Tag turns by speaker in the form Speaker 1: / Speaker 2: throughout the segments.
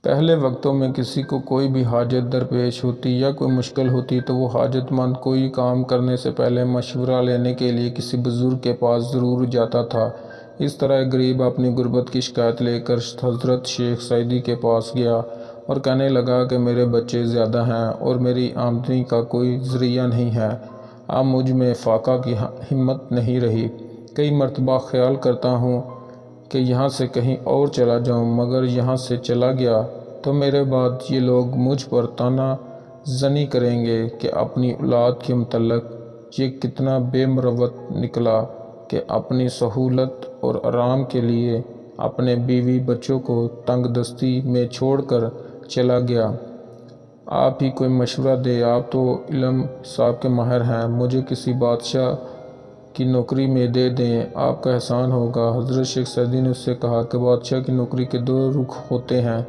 Speaker 1: پہلے وقتوں میں کسی کو کوئی بھی حاجت درپیش ہوتی یا کوئی مشکل ہوتی تو وہ حاجت مند کوئی کام کرنے سے پہلے مشورہ لینے کے لیے کسی بزرگ کے پاس ضرور جاتا تھا۔ اس طرح ایک غریب اپنی غربت کی شکایت لے کر حضرت شیخ سعدی کے پاس گیا اور کہنے لگا کہ میرے بچے زیادہ ہیں اور میری آمدنی کا کوئی ذریعہ نہیں ہے۔ اب مجھ میں فاقہ کی ہمت نہیں رہی۔ کئی مرتبہ خیال کرتا ہوں کہ یہاں سے کہیں اور چلا جاؤں، مگر یہاں سے چلا گیا تو میرے بعد یہ لوگ مجھ پر طعنہ زنی کریں گے کہ اپنی اولاد کے متعلق یہ کتنا بے مروت نکلا کہ اپنی سہولت اور آرام کے لیے اپنے بیوی بچوں کو تنگ دستی میں چھوڑ کر چلا گیا۔ آپ ہی کوئی مشورہ دیں، آپ تو علم حساب کے ماہر ہیں، مجھے کسی بادشاہ کی نوکری میں دے دیں، آپ کا احسان ہوگا۔ حضرت شیخ سعدی نے اس سے کہا کہ بادشاہ کی نوکری کے دو رخ ہوتے ہیں،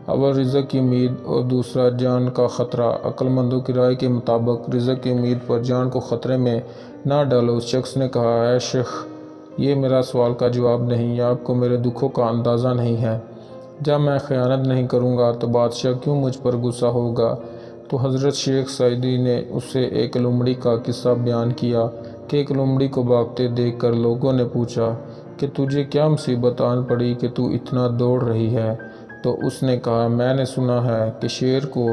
Speaker 1: اول رزق کی امید اور دوسرا جان کا خطرہ۔ عقل مندوں کی رائے کے مطابق رزق کی امید پر جان کو خطرے میں نہ ڈالو۔ اس شخص نے کہا، اے شیخ، یہ میرا سوال کا جواب نہیں، آپ کو میرے دکھوں کا اندازہ نہیں ہے۔ جب میں خیانت نہیں کروں گا تو بادشاہ کیوں مجھ پر غصہ ہوگا؟ تو حضرت شیخ سعدی نے اسے ایک لومڑی کا قصہ بیان کیا کہ ایک لومڑی کو بھاگتے دیکھ کر لوگوں نے پوچھا کہ تجھے کیا مصیبت آن پڑی کہ تو اتنا دوڑ رہی ہے؟ تو اس نے کہا، میں نے سنا ہے کہ شیر کو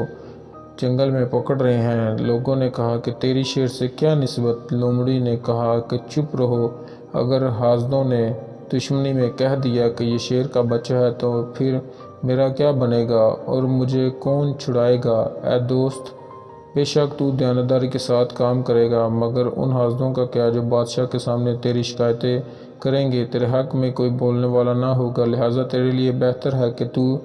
Speaker 1: جنگل میں پکڑ رہے ہیں۔ لوگوں نے کہا کہ تیری شیر سے کیا نسبت؟ لومڑی نے کہا کہ چپ رہو، اگر حاسدوں نے دشمنی میں کہہ دیا کہ یہ شیر کا بچہ ہے تو پھر میرا کیا بنے گا اور مجھے کون چھڑائے گا؟ اے دوست، بے شک تو دیانتداری کے ساتھ کام کرے گا، مگر ان حاسدوں کا کیا جو بادشاہ کے سامنے تیری شکایتیں کریں گے؟ تیرے حق میں کوئی بولنے والا نہ ہوگا، لہٰذا تیرے لیے بہتر ہے کہ تو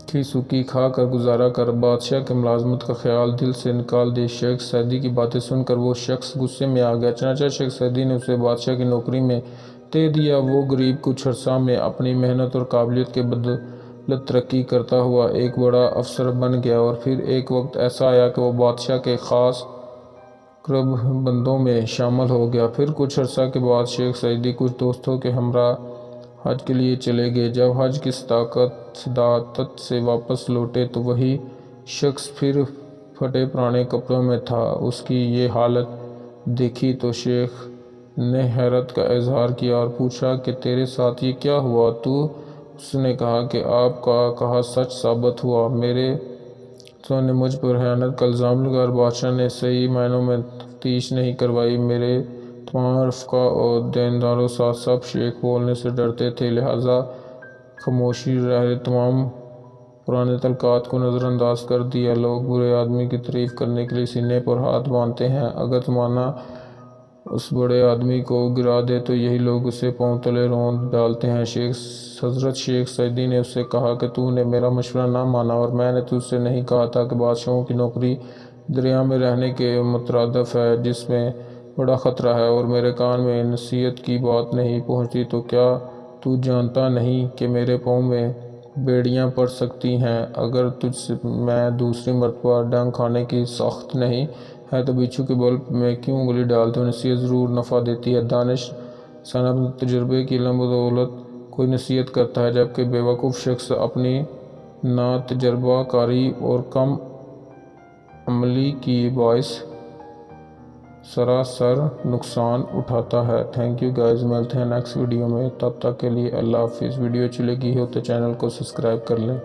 Speaker 1: کی سکی کھا کر گزارا کر، بادشاہ کی ملازمت کا خیال دل سے نکال دے۔ شیخ سعدی کی باتیں سن کر وہ شخص غصے میں آ گیا، چنانچہ شیخ سعدی نے اسے بادشاہ کی نوکری میں دے دیا۔ وہ غریب کچھ عرصہ میں اپنی محنت اور قابلیت کے بدولت ترقی کرتا ہوا ایک بڑا افسر بن گیا، اور پھر ایک وقت ایسا آیا کہ وہ بادشاہ کے خاص قرب بندوں میں شامل ہو گیا۔ پھر کچھ عرصہ کے بعد شیخ سعدی کچھ دوستوں کے ہمراہ حج کے لیے چلے گئے۔ جب حج کی سعادت سے واپس لوٹے تو وہی شخص پھر پھٹے پرانے کپڑوں میں تھا۔ اس کی یہ حالت دیکھی تو شیخ نے حیرت کا اظہار کیا اور پوچھا کہ تیرے ساتھ یہ کیا ہوا؟ تو اس نے کہا کہ آپ کا کہا سچ ثابت ہوا، میرے دوستوں نے مجھ پر خیانت کا الزام لگایا اور بادشاہ نے صحیح معنوں میں تفتیش نہیں کروائی۔ میرے تمام رفقا اور دینداروں ساتھ سب شیخ بولنے سے ڈرتے تھے، لہٰذا خاموشی رہے، تمام پرانے تعلقات کو نظر انداز کر دیا۔ لوگ برے آدمی کی تعریف کرنے کے لیے سینے پر ہاتھ باندھتے ہیں، اگر زمانہ اس بڑے آدمی کو گرا دے تو یہی لوگ اسے پاؤں تلے روند ڈالتے ہیں۔ حضرت شیخ سعدی نے اس سے کہا کہ تو نے میرا مشورہ نہ مانا، اور میں نے تجھ سے نہیں کہا تھا کہ بادشاہوں کی نوکری دریا میں رہنے کے مترادف ہے جس میں بڑا خطرہ ہے، اور میرے کان میں نصیحت کی بات نہیں پہنچتی؟ تو کیا تو جانتا نہیں کہ میرے پاؤں میں بیڑیاں پڑ سکتی ہیں؟ اگر تجھ میں دوسری مرتبہ ڈنگ کھانے کی ساخت نہیں ہے تو بچھو کے بل میں کیوں انگلی ڈالتے ہو؟ نصیحت ضرور نفع دیتی ہے، دانش انسان اپنے تجربے کی علم بدولت کوئی نصیحت کرتا ہے، جبکہ بے وقوف شخص اپنی ناتجربہ کاری اور کم عملی کی باعث سراسر نقصان اٹھاتا ہے۔ تھینک یو گائز، ملتے ہیں نیکسٹ ویڈیو میں، تب تک کے لیے اللہ حافظ۔ ویڈیو اچھی لگی ہو تو چینل کو سبسکرائب کر لیں۔